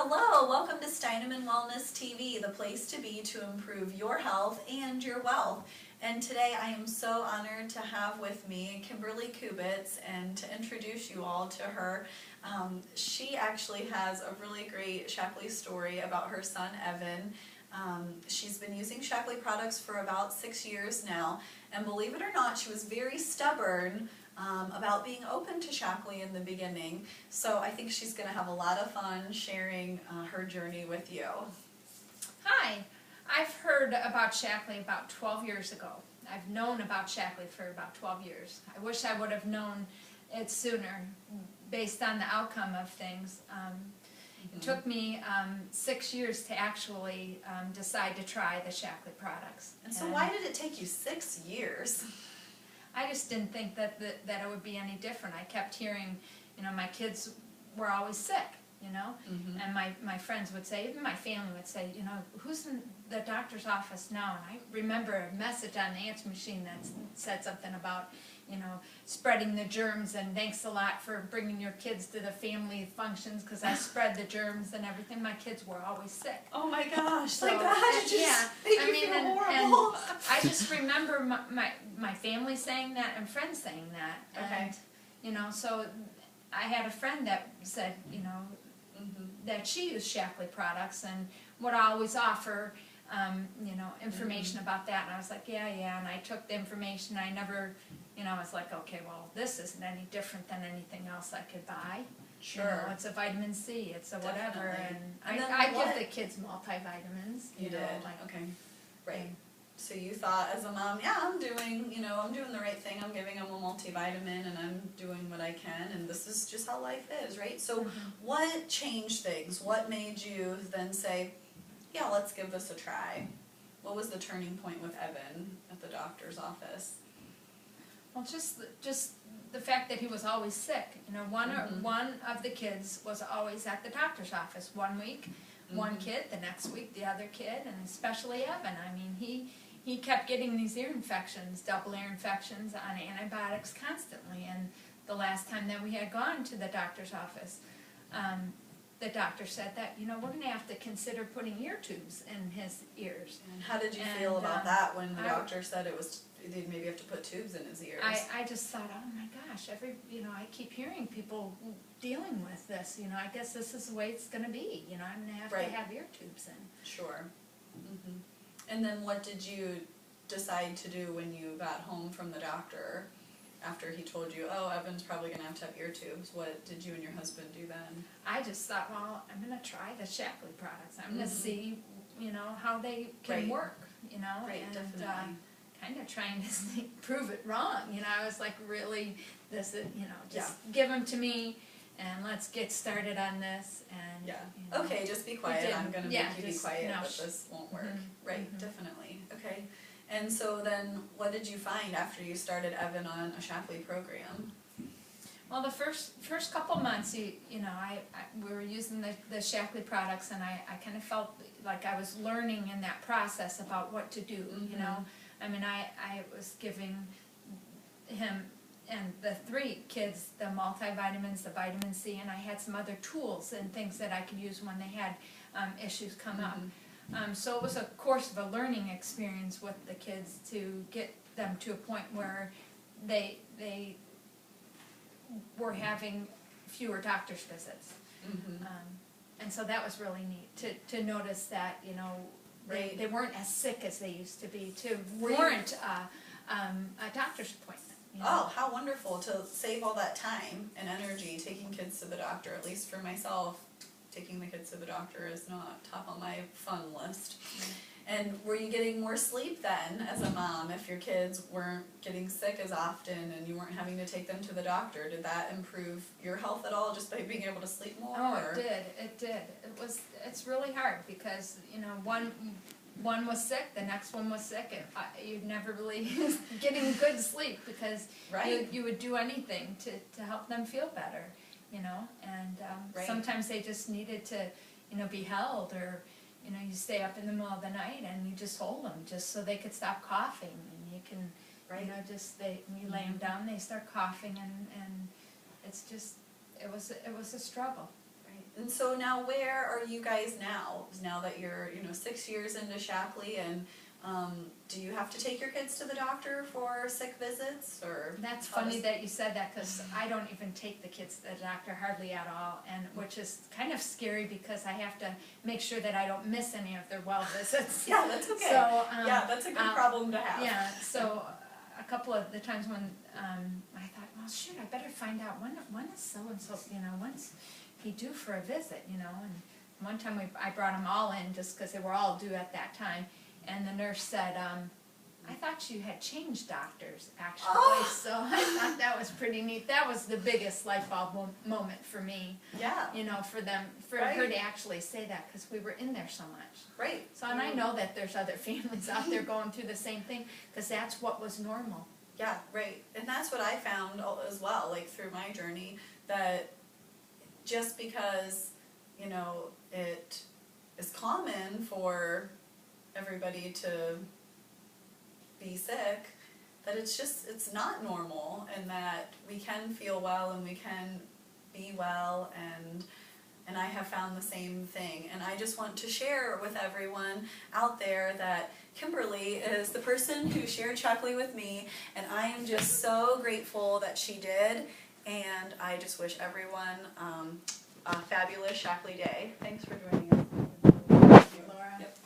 Hello, welcome to Steinemann Wellness TV, the place to be to improve your health and your wealth. And today I am so honored to have with me Kimberly and to introduce you all to her. She actually has a really great Shaklee story about her son Evan. She's been using Shaklee products for about 6 years now, and believe it or not, she was very stubborn about being open to Shaklee in the beginning. So I think she's going to have a lot of fun sharing her journey with you. Hi, I've heard about Shaklee about 12 years ago. I've known about Shaklee for about 12 years. I wish I would have known it sooner based on the outcome of things. It took me 6 years to actually decide to try the Shaklee products. And so why did it take you 6 years? I just didn't think that it would be any different. I kept hearing, my kids were always sick, and my friends would say, even my family would say, who's in the doctor's office now? And I remember a message on the answer machine that said something about, spreading the germs, and thanks a lot for bringing your kids to the family functions because I spread the germs and everything. My kids were always sick. Oh my gosh, So, like that just make you feel horrible. And I just remember my family saying that and friends saying that. Okay. And, so I had a friend that said, that she used Shaklee products and would always offer, information about that. And I was like, yeah. And I took the information. I never, I was like, okay, well, this isn't any different than anything else I could buy. Sure. It's a vitamin C, it's a whatever. Definitely. And then I what? give the kids multivitamins. You did, like, okay, right. So you thought as a mom, yeah, I'm doing the right thing. I'm giving them a multivitamin and I'm doing what I can, and this is just how life is, right? So what changed things? What made you then say, yeah, let's give this a try? What was the turning point with Evan at the doctor's office? Well, just the fact that he was always sick. One of the kids was always at the doctor's office. 1 week, one kid, the next week the other kid, and especially Evan. I mean, he kept getting these ear infections, double ear infections on antibiotics constantly. And the last time that we had gone to the doctor's office, the doctor said that, we're going to have to consider putting ear tubes in his ears. And how did you feel about that when the doctor said they'd maybe have to put tubes in his ears? I just thought, oh my gosh, I keep hearing people dealing with this. I guess this is the way it's going to be. I'm going to have to have ear tubes in. Sure. And then what did you decide to do when you got home from the doctor after he told you, oh, Evan's probably going to have ear tubes? What did you and your husband do then? I just thought, well, I'm going to try the Shaklee products. I'm going to see, how they can work, and definitely. kind of trying to prove it wrong. I was like, really, this is, just give them to me and let's get started on this. And okay, just be quiet. I'm going to make you be quiet, no, but this won't work. Definitely. Okay. And so then what did you find after you started Evan on a Shaklee program? Well, the first couple months, we were using the Shaklee products, and I kind of felt like I was learning in that process about what to do, I mean, I was giving him and the 3 kids the multivitamins, the vitamin C, and I had some other tools and things that I could use when they had issues come up. So it was a course of a learning experience with the kids to get them to a point where they were having fewer doctor's visits. And so that was really neat to notice that, they weren't as sick as they used to be, to warrant a doctor's appointment. Oh, how wonderful to save all that time and energy taking kids to the doctor. At least for myself, taking the kids to the doctor is not top on my fun list. And were you getting more sleep then as a mom if your kids weren't getting sick as often and you weren't having to take them to the doctor? Did that improve your health at all just by being able to sleep more? Oh, it did. It's really hard because, one was sick, the next one was sick, and you're never really getting good sleep because you would do anything to help them feel better, and sometimes they just needed to, be held, or, you stay up in the middle of the night and you just hold them just so they could stop coughing, and you can, when you lay them down, they start coughing, and it's just, it was a struggle. Right. And so now where are you guys now that you're, 6 years into Shackley, and do you have to take your kids to the doctor for sick visits, or? That's funny that you said that, because I don't even take the kids to the doctor hardly at all, and which is kind of scary because I have to make sure that I don't miss any of their well visits. Yeah, that's okay. So, yeah, that's a good problem to have. Yeah, so a couple of the times when I thought, well, shoot, I better find out when is so-and-so, when's he due for a visit, and one time I brought them all in just because they were all due at that time, and the nurse said, I thought you had changed doctors, actually. Oh. So I thought that was pretty neat. That was the biggest light bulb moment for me. Yeah. For Right. her to actually say that, because we were in there so much. Right. So, and I know that there's other families out there going through the same thing, because that's what was normal. Yeah, right. And that's what I found as well, like through my journey, that just because, it is common for everybody to be sick, that it's not normal, and that we can feel well and we can be well, and I have found the same thing. And I just want to share with everyone out there that Kimberly is the person who shared Shackley with me, and I am just so grateful that she did, and I just wish everyone a fabulous Shackley day. Thanks for joining us. Laura. Yep.